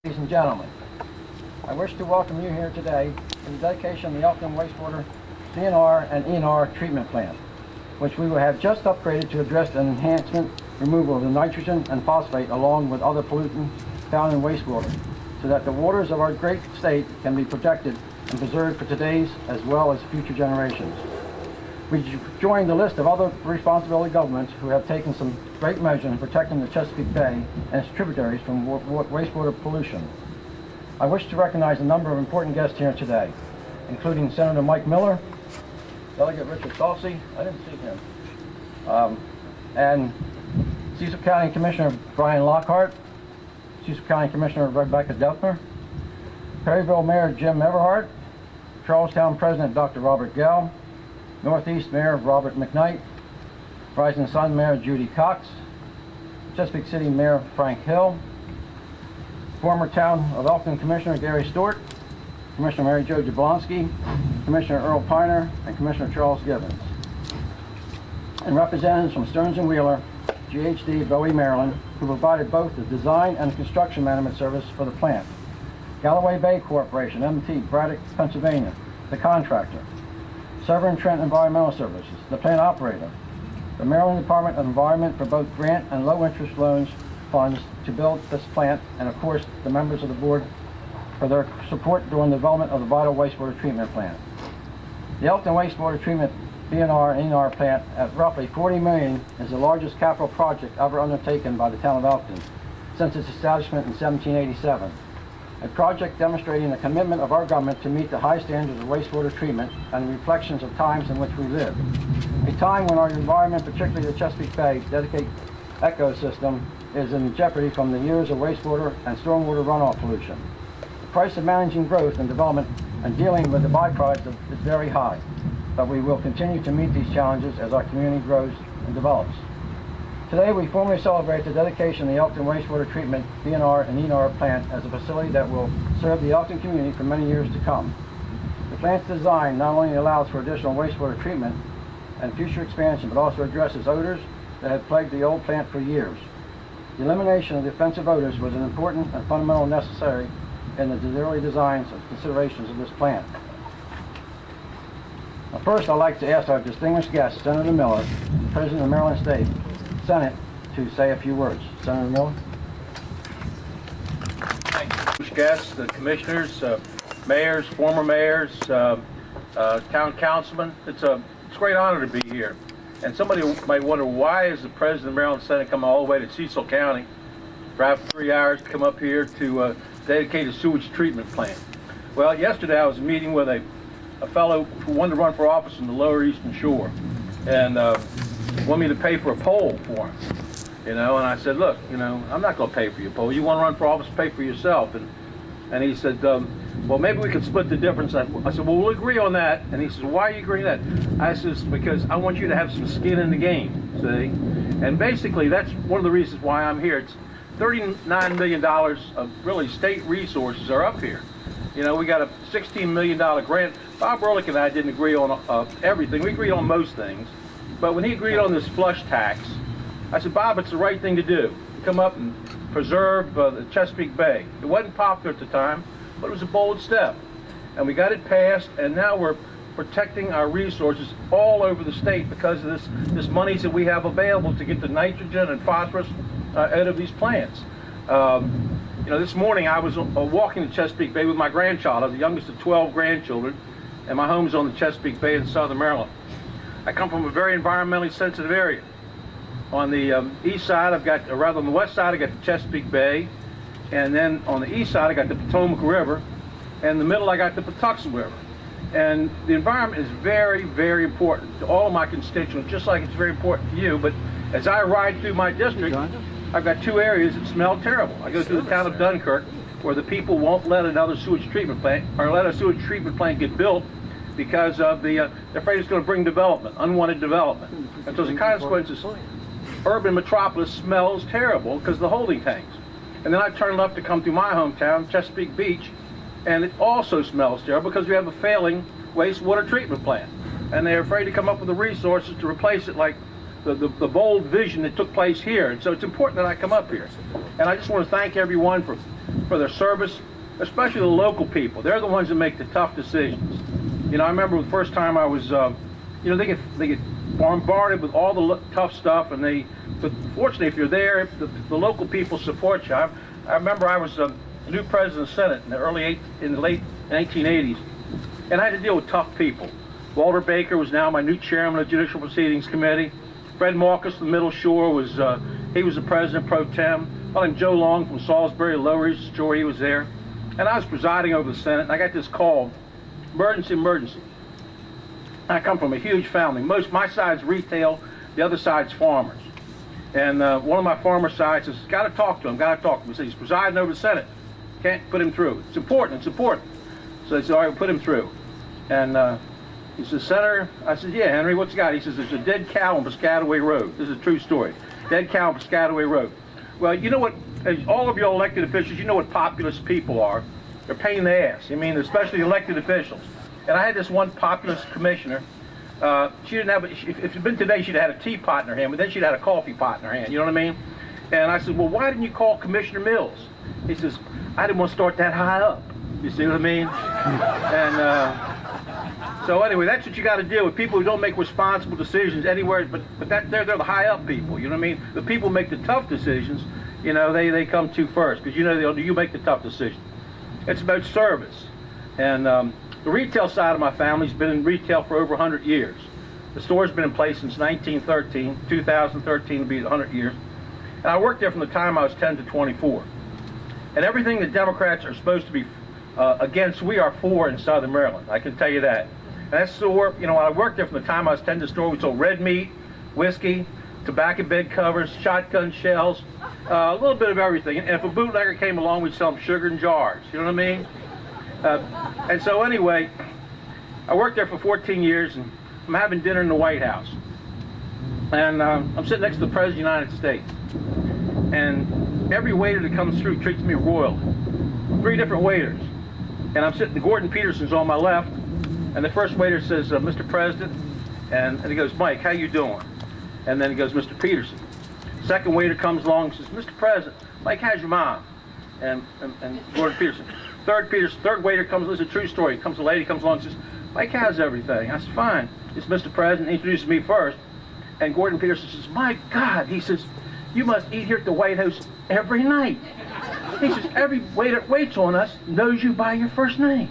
Ladies and gentlemen, I wish to welcome you here today to the dedication of the Elkton Wastewater BNR and ENR treatment plant, which we will have just upgraded to address the enhancement removal of the nitrogen and phosphate along with other pollutants found in wastewater, so that the waters of our great state can be protected and preserved for today's as well as future generations. We join the list of other responsibility governments who have taken some great measure in protecting the Chesapeake Bay and its tributaries from wastewater pollution. I wish to recognize a number of important guests here today, including Senator Mike Miller, Delegate Richard Salsey, I didn't see him, and Cecil County Commissioner Brian Lockhart, Cecil County Commissioner Rebecca Delpner, Perryville Mayor Jim Everhart, Charlestown President Dr. Robert Gell, Northeast Mayor Robert McKnight, Rising Sun Mayor Judy Cox, Chesapeake City Mayor Frank Hill, former Town of Elkton Commissioner Gary Stewart, Commissioner Mary Jo Jablonski, Commissioner Earl Piner, and Commissioner Charles Gibbons, and representatives from Stearns & Wheeler, GHD, Bowie, Maryland, who provided both the design and construction management service for the plant, Galloway Bay Corporation, MT, Braddock, Pennsylvania, the contractor, Severn Trent Environmental Services, the plant operator, the Maryland Department of Environment for both grant and low interest loans funds to build this plant, and of course the members of the board for their support during the development of the vital wastewater treatment plant. The Elkton Wastewater Treatment BNR and ENR plant at roughly $40 million is the largest capital project ever undertaken by the town of Elkton since its establishment in 1787. A project demonstrating the commitment of our government to meet the high standards of wastewater treatment and reflections of times in which we live. A time when our environment, particularly the Chesapeake Bay dedicated ecosystem, is in jeopardy from the years of wastewater and stormwater runoff pollution. The price of managing growth and development and dealing with the byproducts is very high, but we will continue to meet these challenges as our community grows and develops. Today we formally celebrate the dedication of the Elkton Wastewater Treatment BNR and ENR plant as a facility that will serve the Elkton community for many years to come. The plant's design not only allows for additional wastewater treatment and future expansion, but also addresses odors that had plagued the old plant for years. The elimination of the offensive odors was an important and fundamental necessary in the early designs and considerations of this plant. Now, first, I'd like to ask our distinguished guest, Senator Miller, President of Maryland State Senate, to say a few words. Senator Miller. Thank you. Guests, the commissioners, mayors, former mayors, town councilmen. It's a great honor to be here. And somebody might wonder, why is the President of Maryland Senate coming all the way to Cecil County, drive 3 hours to come up here to dedicate a sewage treatment plant? Well, yesterday I was meeting with a fellow who wanted to run for office in the Lower Eastern Shore, and wanted me to pay for a poll for him, and I said, look, I'm not going to pay for your poll. You want to run for office, pay for yourself. And he said, well, maybe we could split the difference. I said, well, we'll agree on that. And he says, why are you agreeing that? I says, because I want you to have some skin in the game, see? And basically, that's one of the reasons why I'm here. It's $39 million of really state resources are up here. We got a $16 million grant. Bob Ehrlich and I didn't agree on everything. We agreed on most things. But when he agreed on this flush tax, I said, Bob, it's the right thing to do. Come up and preserve the Chesapeake Bay. It wasn't popular at the time, but it was a bold step. And we got it passed, and now we're protecting our resources all over the state because of this monies that we have available to get the nitrogen and phosphorus out of these plants. This morning I was walking the Chesapeake Bay with my grandchild. I'm the youngest of 12 grandchildren, and my home's on the Chesapeake Bay in southern Maryland. I come from a very environmentally sensitive area. On the east side, on the west side, I got the Chesapeake Bay, and then on the east side, I got the Potomac River, and in the middle, I got the Patuxent River. And the environment is very, very important to all of my constituents, just like it's very important to you. But as I ride through my district, I've got two areas that smell terrible. I go through the town of Dunkirk, where the people won't let another sewage treatment plant, or let a sewage treatment plant get built, because of they're afraid it's going to bring development, unwanted development. And so as a consequence, urban metropolis smells terrible because of the holding tanks. And then I turn left to come through my hometown, Chesapeake Beach, and it also smells terrible because we have a failing wastewater treatment plant. And they're afraid to come up with the resources to replace it, like the bold vision that took place here. And so it's important that I come up here. And I just want to thank everyone for for their service, especially the local people. They're the ones that make the tough decisions. You know, I remember the first time I was, you know, they get bombarded with all the tough stuff, and but fortunately, if you're there, the local people support you. I remember I was a new president of the Senate in the late 1980s, and I had to deal with tough people. Walter Baker was now my new chairman of the Judicial Proceedings Committee. Fred Marcus from the Middle Shore was, he was the president pro tem. I named Joe Long from Salisbury, Lower East Shore, he was there. And I was presiding over the Senate, and I got this call, emergency, emergency. I come from a huge family. My side's retail, the other side's farmers. And one of my farmer sides says, got to talk to him, got to talk to him. He said, he's presiding over the Senate. Can't put him through. It's important, it's important. So I said, all right, we'll put him through. And he says, Senator, I said, yeah, Henry, what's he got? He says, there's a dead cow on Piscataway Road. This is a true story. Dead cow on Piscataway Road. Well, you know what, as all of you elected officials, you know what populist people are. They're a pain in the ass. I mean, especially elected officials. And I had this one populist commissioner. She didn't have, if it'd been today, she'd have had a teapot in her hand, but then she'd had a coffee pot in her hand, you know what I mean? And I said, well, why didn't you call Commissioner Mills? He says, I didn't want to start that high up. You see what I mean? And so anyway, that's what you got to deal with, people who don't make responsible decisions anywhere, but they're the high up people, you know what I mean? The people who make the tough decisions, you know, they come to first, because you know you make the tough decision. It's about service. And the retail side of my family's been in retail for over 100 years. The store's been in place since 1913. 2013 will be 100 years. And I worked there from the time I was 10 to 24. And everything the Democrats are supposed to be against, we are for in Southern Maryland. I can tell you that. And that store, you know, when I worked there from the time I was 10 to the store, we sold red meat, whiskey, tobacco bed covers, shotgun shells, a little bit of everything. And if a bootlegger came along, we'd sell them sugar in jars. You know what I mean? And so anyway, I worked there for 14 years, and I'm having dinner in the White House. And I'm sitting next to the President of the United States. And every waiter that comes through treats me royally. 3 different waiters. And I'm sitting, Gordon Peterson's on my left, and the first waiter says, Mr. President, and he goes, Mike, how you doing? And then he goes, Mr. Peterson. Second waiter comes along and says, Mr. President, Mike, how's your mom? And Gordon Peterson. Third waiter comes, this is a true story. A lady comes along and says, Mike, how's everything? I said, fine. It's Mr. President. He introduces me first. And Gordon Peterson says, my God, he says, you must eat here at the White House every night. He says, every waiter that waits on us knows you by your first name.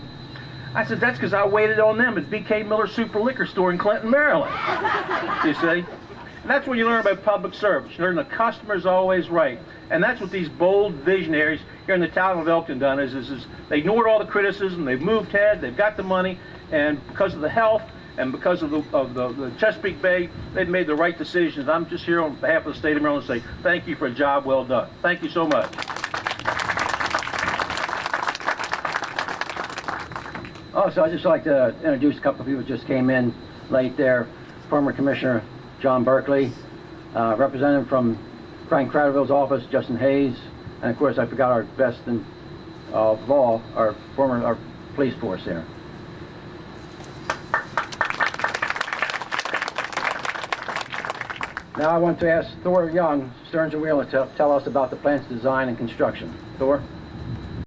I said, that's because I waited on them at B.K. Miller Super Liquor Store in Clinton, Maryland. You see? And that's when you learn about public service. You learn the customer's always right. And that's what these bold visionaries here in the town of Elkton done is they ignored all the criticism, they've moved ahead, they've got the money, and because of the health and because of the Chesapeake Bay, they've made the right decisions. I'm just here on behalf of the state of Maryland to say thank you for a job well done. Thank you so much. Also, I'd just like to introduce a couple of people who just came in late there. Former Commissioner John Berkeley, representative from Frank Crowderville's office, Justin Hayes, and of course I forgot our best of all, our police force there. Now I want to ask Thor Young, Stearns & Wheeler, to tell us about the plant's design and construction. Thor?